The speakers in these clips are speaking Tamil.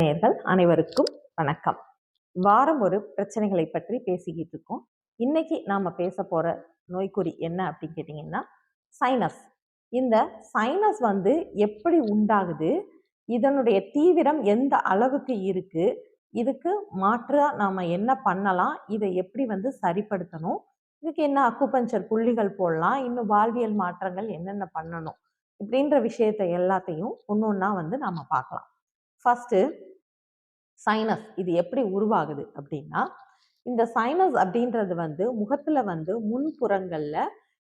நேயர்கள் அனைவருக்கும் வணக்கம். வாரம் ஒரு பிரச்சனைகளை பற்றி பேசிக்கிட்டு இருக்கோம். இன்னைக்கு நாம பேச போற நோய்க்குறி என்ன அப்படின்னு கேட்டீங்கன்னா சைனஸ். இந்த சைனஸ் எப்படி உண்டாகுது, இதனுடைய தீவிரம் எந்த அளவுக்கு இருக்கு, இதுக்கு மாற்றா நாம என்ன பண்ணலாம், இதை எப்படி சரிப்படுத்தணும், இதுக்கு என்ன அக்குபஞ்சர் புள்ளிகள் போடலாம், இன்னும் வாழ்வியல் மாற்றங்கள் என்னென்ன பண்ணணும் இப்படின்ற விஷயத்தை எல்லாத்தையும் ஒன்னொன்னா நாம பார்க்கலாம். ஃபர்ஸ்ட் சைனஸ் இது எப்படி உருவாகுது அப்படின்னா, இந்த சைனஸ் அப்படின்றது முகத்துல முன்புறங்கள்ல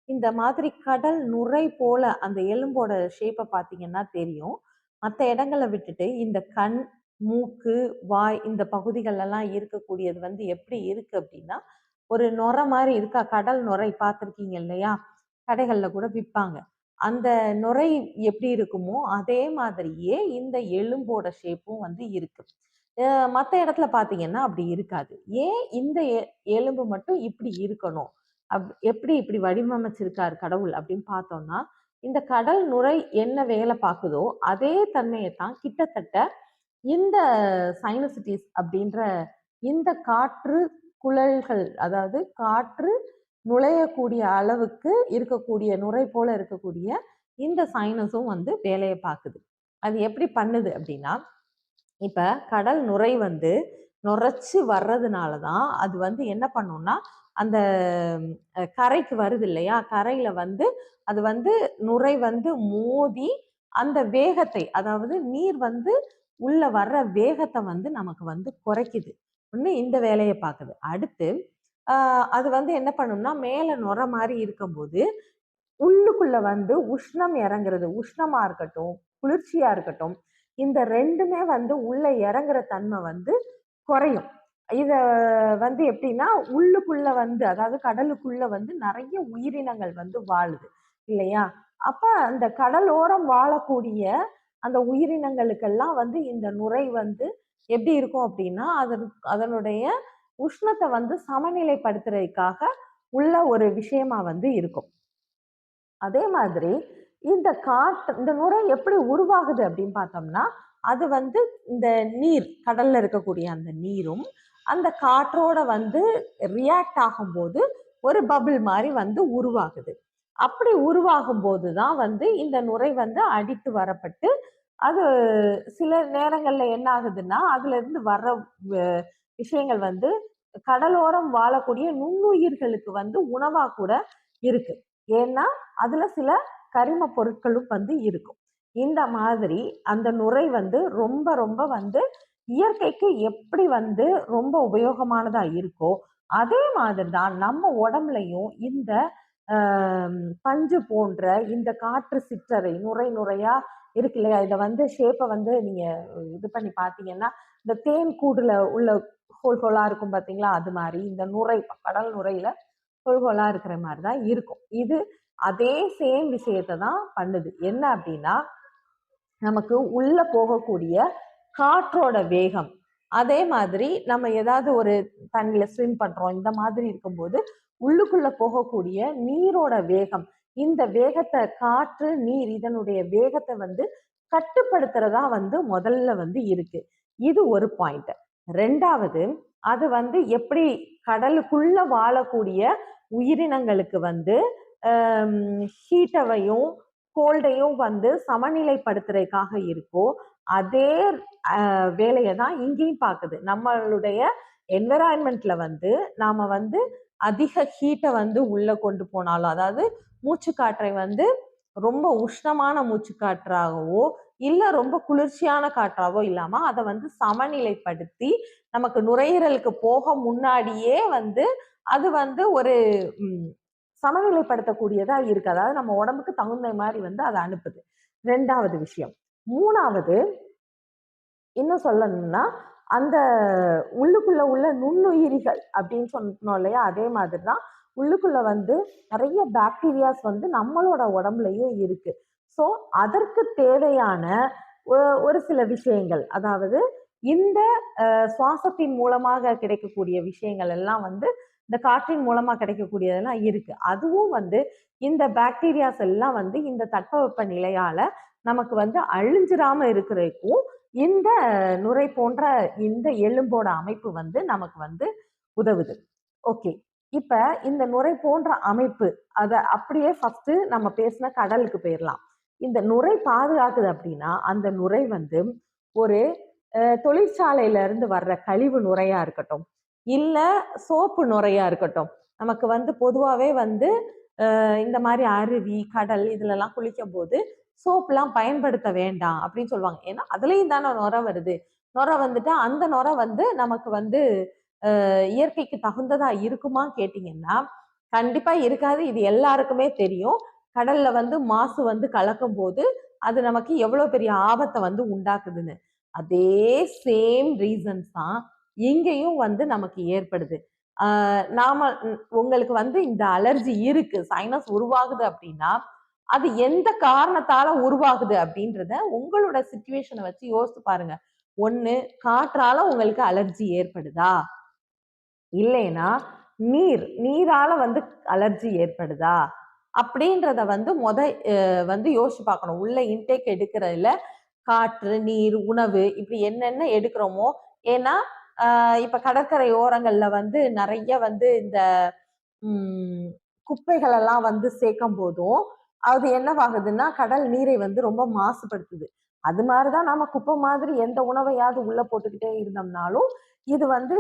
இந்த மாதிரி கடல் நுரை போல அந்த எலும்போட ஷேப்பை பார்த்தீங்கன்னா தெரியும். மற்ற இடங்களை விட்டுட்டு இந்த கண், மூக்கு, வாய் இந்த பகுதிகளெல்லாம் இருக்கக்கூடியது எப்படி இருக்கு அப்படின்னா, ஒரு நுரை மாதிரி இருக்கா. கடல் நுரை பார்த்துருக்கீங்க இல்லையா, கடைகளில் கூட விற்பாங்க. அந்த நுரை எப்படி இருக்குமோ அதே மாதிரியே இந்த எலும்போட ஷேப்பும் இருக்கு. மற்ற இடத்துல பார்த்தீங்கன்னா அப்படி இருக்காது. ஏன் இந்த எலும்பு மட்டும் இப்படி இருக்கணும், எப்படி இப்படி வடிவமைச்சிருக்காரு கடவுள் அப்படின்னு பார்த்தோம்னா, இந்த கடல் நுரை என்ன வேலை பார்க்குதோ அதே தன்மையை தான் கிட்டத்தட்ட இந்த சைனசிட்டிஸ் அப்படின்ற இந்த காற்று குழல்கள், அதாவது காற்று நுழையக்கூடிய அளவுக்கு இருக்கக்கூடிய நுரை போல இருக்கக்கூடிய இந்த சைனஸும் வேலையை பார்க்குது. அது எப்படி பண்ணுது அப்படின்னா, இப்ப கடல் நுரை நுரைச்சு வர்றதுனால தான் அது என்ன பண்ணும்னா, அந்த கரைக்கு வருது இல்லையா, கரையில அது நுரை மோதி அந்த வேகத்தை, அதாவது நீர் உள்ள வர்ற வேகத்தை நமக்கு குறைக்குது. ஒண்ணு இந்த வேலையை பார்க்குது. அடுத்து அது என்ன பண்ணும்னா, மேல நுரை மாதிரி இருக்கும்போது உள்ளுக்குள்ள உஷ்ணம் இறங்குறது, உஷ்ணமா இருக்கட்டும் குளிர்ச்சியா இருக்கட்டும், இந்த ரெண்டுமே உள்ள இறங்குற தன்மை குறையும். இத எப்படின்னா, உள்ளுக்குள்ள அதாவது கடலுக்குள்ள நிறைய உயிரினங்கள் வாழுது இல்லையா. அப்ப அந்த கடலோரம் வாழக்கூடிய அந்த உயிரினங்களுக்கெல்லாம் இந்த நுரை எப்படி இருக்கும் அப்படின்னா, அதனுடைய உஷ்ணத்தை சமநிலைப்படுத்துறதுக்காக உள்ள ஒரு விஷயமா இருக்கும். அதே மாதிரி இந்த நுரை எப்படி உருவாகுது அப்படின்னு பார்த்தோம்னா, அது இந்த நீர், கடல்ல இருக்கக்கூடிய அந்த நீரும் அந்த காற்றோட ரியாக்ட் ஆகும்போது ஒரு பபிள் மாதிரி உருவாகுது. அப்படி உருவாகும் போதுதான் இந்த நுரை அடித்து வரப்பட்டு, அது சில நேரங்கள்ல என்ன ஆகுதுன்னா, அதுல இருந்து வர்ற விஷயங்கள் கடலோரம் வாழக்கூடிய நுண்ணுயிர்களுக்கு உணவா கூட இருக்கு. ஏன்னா அதுல சில கரிம பொருட்களும் இருக்கும். இந்த மாதிரி அந்த நுரை ரொம்ப ரொம்ப இயற்கைக்கு எப்படி ரொம்ப உபயோகமானதா இருக்கோ அதே மாதிரி தான் நம்ம உடம்புலையும் இந்த பஞ்சு போன்ற இந்த காற்று சிற்றறை நுரை நுரையா இருக்கு இல்லையா. இதை ஷேப்பை நீங்க இது பண்ணி பார்த்தீங்கன்னா, இந்த தேன் கூடுல உள்ள ஹோல் ஹோலா இருக்கும் பார்த்தீங்களா, அது மாதிரி இந்த நுரை கடல் நுரையில ஹோல் ஹோலா இருக்கிற மாதிரி தான் இருக்கும். இது அதே சேம் விஷயத்தை தான் பண்ணுது. என்ன அப்படின்னா, நமக்கு உள்ள போகக்கூடிய காற்றோட வேகம், அதே மாதிரி நம்ம ஏதாவது ஒரு தண்ணியில ஸ்விம் பண்றோம், இந்த மாதிரி இருக்கும்போது உள்ளுக்குள்ள போகக்கூடிய நீரோட வேகம், இந்த வேகத்தை காற்று நீர் இதனுடைய வேகத்தை கட்டுப்படுத்துறதா முதல்ல இருக்கு. இது ஒரு பாயிண்ட். ரெண்டாவது, அது எப்படி கடலுக்குள்ள வாழக்கூடிய உயிரினங்களுக்கு ஹீட்டவையும் கோல்டையும் சமநிலைப்படுத்துறதுக்காக இருக்கோ அதே வேலையை தான் இங்கேயும் பார்க்குது. நம்மளுடைய என்விரான்மெண்ட்ல நாம அதிக ஹீட்டை உள்ள கொண்டு போனாலும், அதாவது மூச்சு காற்றை ரொம்ப உஷ்ணமான மூச்சு காற்றாகவோ இல்ல ரொம்ப குளிர்ச்சியான காற்றாவோ இல்லாம அதை சமநிலைப்படுத்தி நமக்கு நுரையீரலுக்கு போக முன்னாடியே அது ஒரு சமநிலைப்படுத்தக்கூடியதா இருக்கு. அதாவது நம்ம உடம்புக்கு தகுந்த மாதிரி அதை அனுப்புது. ரெண்டாவது விஷயம். மூணாவது என்ன சொல்லணும்னா, அந்த உள்ளுக்குள்ள உள்ள நுண்ணுயிரிகள் அப்படின்னு சொன்னோம் இல்லையா, அதே மாதிரிதான் உள்ளுக்குள்ள நிறைய பாக்டீரியாஸ் நம்மளோட உடம்புலயும் இருக்கு. ஸோ அதற்கு தேவையான ஒரு சில விஷயங்கள், அதாவது இந்த சுவாசத்தின் மூலமாக கிடைக்கக்கூடிய விஷயங்கள் எல்லாம் இந்த காற்றின் மூலமா கிடைக்கக்கூடியதெல்லாம் இருக்கு. அதுவும் இந்த பாக்டீரியாஸ் எல்லாம் இந்த தட்பவெப்ப நிலையால நமக்கு வந்து அழிஞ்சிராம இருக்கிறதுக்கும் இந்த நுரை போன்ற இந்த எலும்போட அமைப்பு வந்து நமக்கு வந்து உதவுது. ஓகே. இப்ப இந்த நுரை போன்ற அமைப்பு அத அப்படியே ஃபர்ஸ்ட் நம்ம பேசின கடலுக்கு போயிரலாம். இந்த நுரை பாதுகாக்குது அப்படின்னா, அந்த நுரை வந்து ஒரு தொழிற்சாலையில இருந்து வர்ற கழிவு நுரையா இருக்கட்டும், இல்ல சோப்பு நுரையா இருக்கட்டும். நமக்கு வந்து பொதுவாவே வந்து இந்த மாரி அருவி, கடல் இதுலலாம் குளிக்கும்போது சோப்லாம் பயன்படுத்த வேண்டாம் அப்படின்னு சொல்லுவாங்க. ஏன்னா, அதுலயும் தானே நுரை வருது. நுரை வந்துட்டா அந்த நுரை வந்து நமக்கு வந்து இயற்கைக்கு தகுந்ததா இருக்குமான்னு கேட்டீங்கன்னா, கண்டிப்பா இருக்காது. இது எல்லாருக்குமே தெரியும். கடல்ல வந்து மாசு வந்து கலக்கும்போது, அது நமக்கு எவ்வளோ பெரிய ஆபத்த வந்து உண்டாக்குதுன்னு. அதே சேம் ரீசன்ஸ் தான் இங்கேயும் வந்து நமக்கு ஏற்படுது. ஆ நாம உங்களுக்கு வந்து இந்த அலர்ஜி இருக்கு. சைனஸ் உருவாகுது அப்படின்னா, அது எந்த காரணத்தால உருவாகுது அப்படின்றத உங்களோட சிச்சுவேஷன வச்சு யோசிச்சு பாருங்க. 1 காற்றால உங்களுக்கு அலர்ஜி ஏற்படுதா? இல்லைன்னா, நீரால வந்து அலர்ஜி ஏற்படுதா? அப்படின்றத வந்து வந்து யோசிச்சு பார்க்கணும். உள்ள இன்டேக் எடுக்கிறதுல காற்று, நீர், உணவு இப்படி என்னென்ன எடுக்கிறோமோ ஏன்னா, இப்ப கடற்கரை ஓரங்கள்ல வந்து நெறைய வந்து இந்த ம் குப்பைகள் எல்லாம் வந்து சேர்க்கும்போதும், அது என்னவாகுதுன்னா, கடல் நீரை வந்து ரொம்ப மாசுபடுத்துது. அது மாரி தான் நாம குப்பை மாதிரி எந்த உணவையாவது உள்ள போட்டுக்கிட்டே இருந்தோம்னாலும், இது வந்து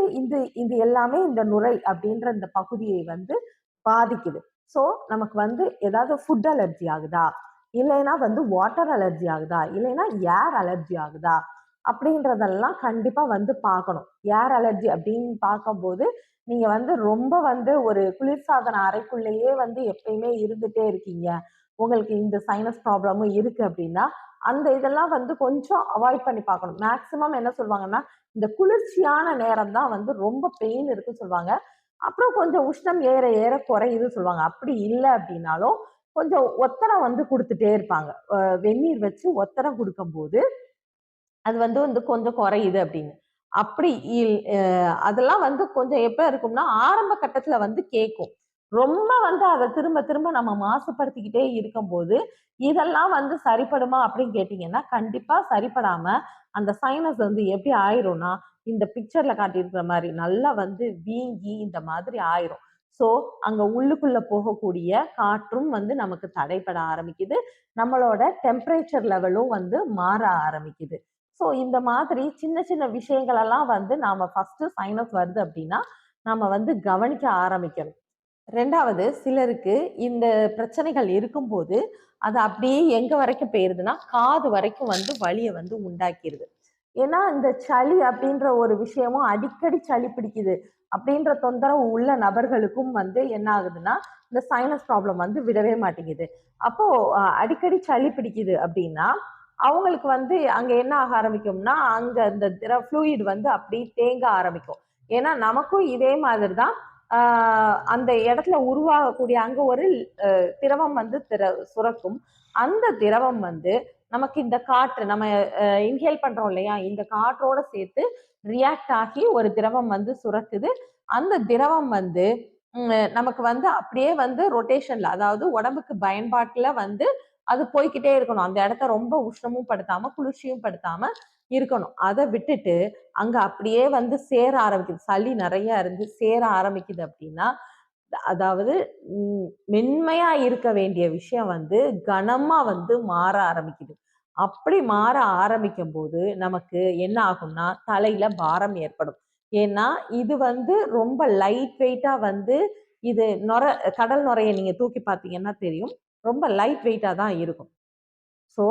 இது எல்லாமே இந்த நுரை அப்படின்ற இந்த பகுதியை வந்து பாதிக்குது. ஸோ, நமக்கு வந்து ஏதாவது ஃபுட் அலர்ஜி ஆகுதா? இல்லைன்னா வந்து வாட்டர் அலர்ஜி ஆகுதா? இல்லைன்னா ஏர் அலர்ஜி ஆகுதா? அப்படின்றதெல்லாம் கண்டிப்பா வந்து பார்க்கணும். ஏர் அலர்ஜி அப்படின்னு பார்க்கும்போது, நீங்க வந்து ரொம்ப வந்து ஒரு குளிர்சாதன அறைக்குள்ளேயே வந்து எப்பயுமே இருந்துட்டே இருக்கீங்க. உங்களுக்கு இந்த சைனஸ் ப்ராப்ளமும் இருக்கு அப்படின்னா, அந்த இதெல்லாம் வந்து கொஞ்சம் அவாய்ட் பண்ணி பார்க்கணும். மேக்ஸிமம் என்ன சொல்வாங்கன்னா, இந்த குளிர்ச்சியான நேரம் தான் வந்து ரொம்ப பெயின் இருக்குன்னு சொல்வாங்க. அப்புறம் கொஞ்சம் உஷ்ணம் ஏற ஏற குறையுதுன்னு சொல்லுவாங்க. அப்படி இல்ல அப்படின்னாலும், கொஞ்சம் ஒத்தடம் வந்து குடுத்துட்டே இருப்பாங்க. வெந்நீர் வச்சு ஒத்தடம் குடுக்கும்போது, அது வந்து வந்து கொஞ்சம் குறையுது அப்படின்னு. அப்படி அதெல்லாம் வந்து கொஞ்சம் எப்ப இருக்கும்னா, ஆரம்ப கட்டத்துல வந்து கேட்கும். ரொம்ப வந்து அத திரும்ப திரும்ப நம்ம மாசுபடுத்திக்கிட்டே இருக்கும்போது, இதெல்லாம் வந்து சரிப்படுமா அப்படின்னு கேட்டீங்கன்னா, கண்டிப்பா சரிப்படாம, அந்த சைனஸ் வந்து எப்படி ஆயிரும்னா, இந்த பிக்சர்ல காட்டியிருக்கிற மாரி நல்லா வந்து வீங்கி இந்த மாதிரி ஆயிரும். ஸோ, அங்க உள்ளுக்குள்ள போகக்கூடிய காற்றும் வந்து நமக்கு தடைபட ஆரம்பிக்குது. நம்மளோட டெம்பரேச்சர் லெவலும் வந்து மாற ஆரம்பிக்குது. ஸோ இந்த மாதிரி சின்ன சின்ன விஷயங்கள் எல்லாம் வந்து நாம ஃபர்ஸ்ட் சைனஸ் வருது அப்படின்னா, நாம வந்து கவனிக்க ஆரம்பிக்கணும். 2வது சிலருக்கு இந்த பிரச்சனைகள் இருக்கும்போது, அது அப்படியே எங்க வரைக்கும் போயிருதுன்னா, காது வரைக்கும் வந்து வலிய வந்து உண்டாக்கிருது. ஏன்னா, இந்த சளி அப்படின்ற ஒரு விஷயமும் அடிக்கடி சளி பிடிக்குது அப்படின்ற தொந்தரவு உள்ள நபர்களுக்கும் வந்து என்ன ஆகுதுன்னா, இந்த சைனஸ் ப்ராப்ளம் வந்து விடவே மாட்டேங்குது. அப்போ அடிக்கடி சளி பிடிக்குது அப்படின்னா, அவங்களுக்கு வந்து அங்க என்ன ஆக ஆரம்பிக்கும்னா, அங்க அந்த ஃப்ளூயிட் வந்து அப்படியே தேங்க ஆரம்பிக்கும். ஏன்னா, நமக்கும் இதே மாதிரி தான் ஆ அந்த இடத்துல உருவாகக்கூடிய அங்க ஒரு திரவம் வந்து சுரக்கும். அந்த திரவம் வந்து நமக்கு இந்த காற்று நம்ம இன்ஹேல் பண்றோம் இல்லையா? இந்த காற்றோட சேர்த்து ரியாக்ட் ஆகி ஒரு திரவம் வந்து சுரக்குது. அந்த திரவம் வந்து நமக்கு வந்து அப்படியே வந்து ரொட்டேஷன்ல அதாவது உடம்புக்கு பயன்பாட்டுல வந்து அது போய்க்கிட்டே இருக்கணும். அந்த இடத்த ரொம்ப உஷ்ணமும் படுத்தாம, குளிர்ச்சியும் படுத்தாம இருக்கணும். அத விட்டுட்டு அங்க அப்படியே வந்து சேர ஆரம்பிக்குது. சளி நெறைய இருந்து சேர ஆரம்பிக்குது அப்படின்னா, அதாவது மென்மையா இருக்க வேண்டிய விஷயம் வந்து கனமா வந்து மாற ஆரம்பிக்குது. அப்படி மாற ஆரம்பிக்கும்போது, நமக்கு என்ன ஆகும்னா, தலையில பாரம் ஏற்படும். ஏன்னா, இது வந்து ரொம்ப லைட் வெயிட்டா வந்து இது கடல் நுரைய நீங்க தூக்கி பார்த்தீங்கன்னா தெரியும். ரொம்ப லைட் வெயிட்டா தான் இருக்கும். ஸோ,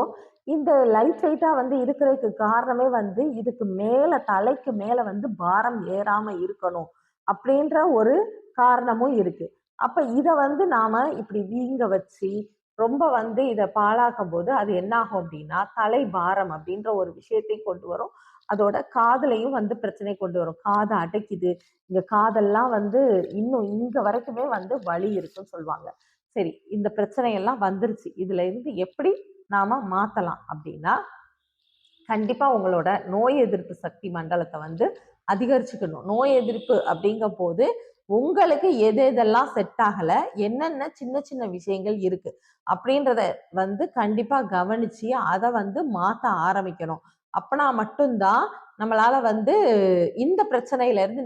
இந்த லைட் வெயிட்டா வந்து இருக்கிறதுக்கு காரணமே வந்து, இதுக்கு மேல தலைக்கு மேல வந்து பாரம் ஏறாம இருக்கணும். அப்படின்ற ஒரு காரணமும் இருக்கு. அப்ப இத வந்து நாம இப்படி வீங்க வச்சு, ரொம்ப வந்து இத பாழாக்கும்போது, அது என்னாகும் அப்படின்னா, தலை பாரம் அப்படின்ற ஒரு விஷயத்தை கொண்டு வரும். அதோட காதுலயும் வந்து பிரச்சனை கொண்டு வரும். காது அடைக்குது. இங்க காதெல்லாம் வந்து இன்னும் இங்க வரைக்குமே வந்து வலி இருக்குன்னு சொல்லுவாங்க. சரி, இந்த பிரச்சனை எல்லாம் வந்துருச்சு. இதுல இருந்து எப்படி நாம மாத்தலாம் அப்படின்னா, கண்டிப்பா உங்களோட நோய் எதிர்ப்பு சக்தி மண்டலத்த வந்து அதிகரிச்சுக்கணும். நோய் எதிர்ப்பு அப்படிங்கும்போது, உங்களுக்கு எது எதெல்லாம் செட் ஆகலை, என்னென்ன சின்ன சின்ன விஷயங்கள் இருக்கு அப்படின்றத வந்து கண்டிப்பா கவனிச்சு அதை வந்து மாற்ற ஆரம்பிக்கணும். அப்பனா மட்டும்தான் நம்மளால வந்து இந்த பிரச்சனையில இருந்து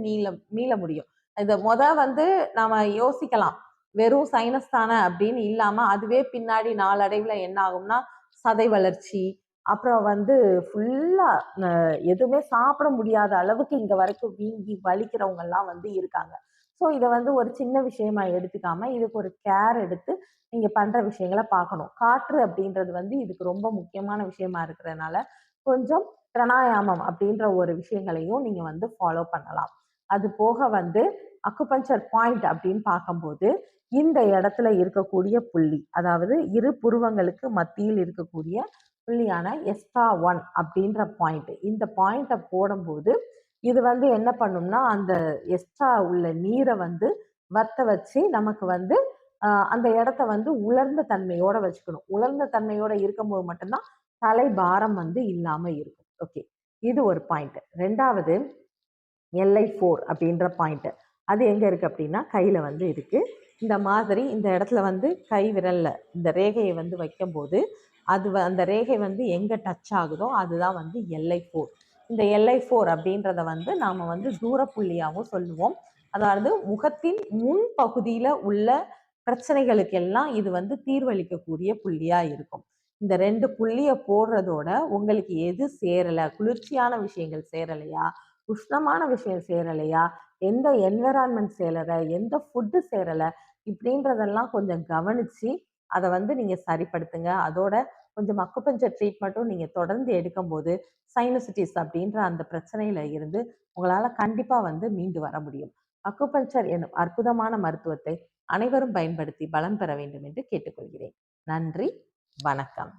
மீள முடியும். இதை வந்து நாம யோசிக்கலாம், வெறும் சைனஸ் தானே அப்படின்னு இல்லாம அதுவே பின்னாடி நாளடைவுல என்ன ஆகும்னா சதை வளர்ச்சி, அப்புறம் வந்து ஃபுல்லா எதுவுமே சாப்பிட முடியாத அளவுக்கு இங்க வரைக்கும் வீங்கி வலிக்கிறவங்க எல்லாம் வந்து இருக்காங்க. ஸோ இதை வந்து ஒரு சின்ன விஷயமா எடுத்துக்காம இதுக்கு ஒரு கேர் எடுத்து நீங்க பண்ற விஷயங்களை பார்க்கணும். காற்று அப்படின்றது வந்து இதுக்கு ரொம்ப முக்கியமான விஷயமா இருக்கிறதுனால கொஞ்சம் பிராணாயாமம் அப்படின்ற ஒரு விஷயங்களையும் நீங்க வந்து ஃபாலோ பண்ணலாம். அது போக வந்து அக்குபஞ்சர் பாயிண்ட் அப்படின்னு பார்க்கும்போது இந்த இடத்துல இருக்கக்கூடிய புள்ளி, அதாவது இரு புருவங்களுக்கு மத்தியில் இருக்கக்கூடிய புள்ளியான எஸ்ட்ரா 1 அப்படின்ற பாயிண்ட், இந்த பாயிண்ட்டை போடும்போது இது வந்து என்ன பண்ணும்னா அந்த எக்ஸ்ட்ரா உள்ள நீரை வந்து வத்த வச்சு நமக்கு வந்து அந்த இடத்த வந்து உலர்ந்த தன்மையோட வச்சுக்கணும். உலர்ந்த தன்மையோட இருக்கும்போது மட்டும்தான் தலை பாரம் வந்து இல்லாம இருக்கும். ஓகே, இது ஒரு பாயிண்ட். ரெண்டாவது LI4 அப்படின்ற பாயிண்ட், அது எங்க இருக்கு அப்படின்னா கையில வந்து இருக்கு. இந்த மாதிரி இந்த இடத்துல வந்து கை விரல்ல இந்த ரேகையை வந்து வைக்கும்போது அந்த ரேகை வந்து எங்க டச் ஆகுதோ அதுதான் வந்து LI4. இந்த LI4 அப்படின்றத வந்து நாம வந்து தூர புள்ளியாகவும் சொல்லுவோம். அதாவது முகத்தின் முன் பகுதியில உள்ள பிரச்சனைகளுக்கெல்லாம் இது வந்து தீர்வளிக்கக்கூடிய புள்ளியா இருக்கும். இந்த 2 புள்ளியை போடுறதோட உங்களுக்கு எது சேரலை, குளிர்ச்சியான விஷயங்கள் சேரலையா, உஷ்ணமான விஷயம் சேரலையா, எந்த என்விரான்மெண்ட் சேரலை, எந்த ஃபுட்டு சேரலை, இப்படின்றதெல்லாம் கொஞ்சம் கவனிச்சு அதை வந்து நீங்க சரிப்படுத்துங்க. அதோட கொஞ்சம் அக்குபஞ்சர் ட்ரீட்மெண்ட்டும் நீங்க தொடர்ந்து எடுக்கும்போது சைனசிட்டிஸ் அப்படின்ற அந்த பிரச்சனையில இருந்து உங்களால கண்டிப்பா வந்து மீண்டு வர முடியும். அக்குபஞ்சர் எனும் அற்புதமான மருத்துவத்தை அனைவரும் பயன்படுத்தி பலம் பெற வேண்டும் என்று கேட்டுக்கொள்கிறேன். நன்றி, வணக்கம்.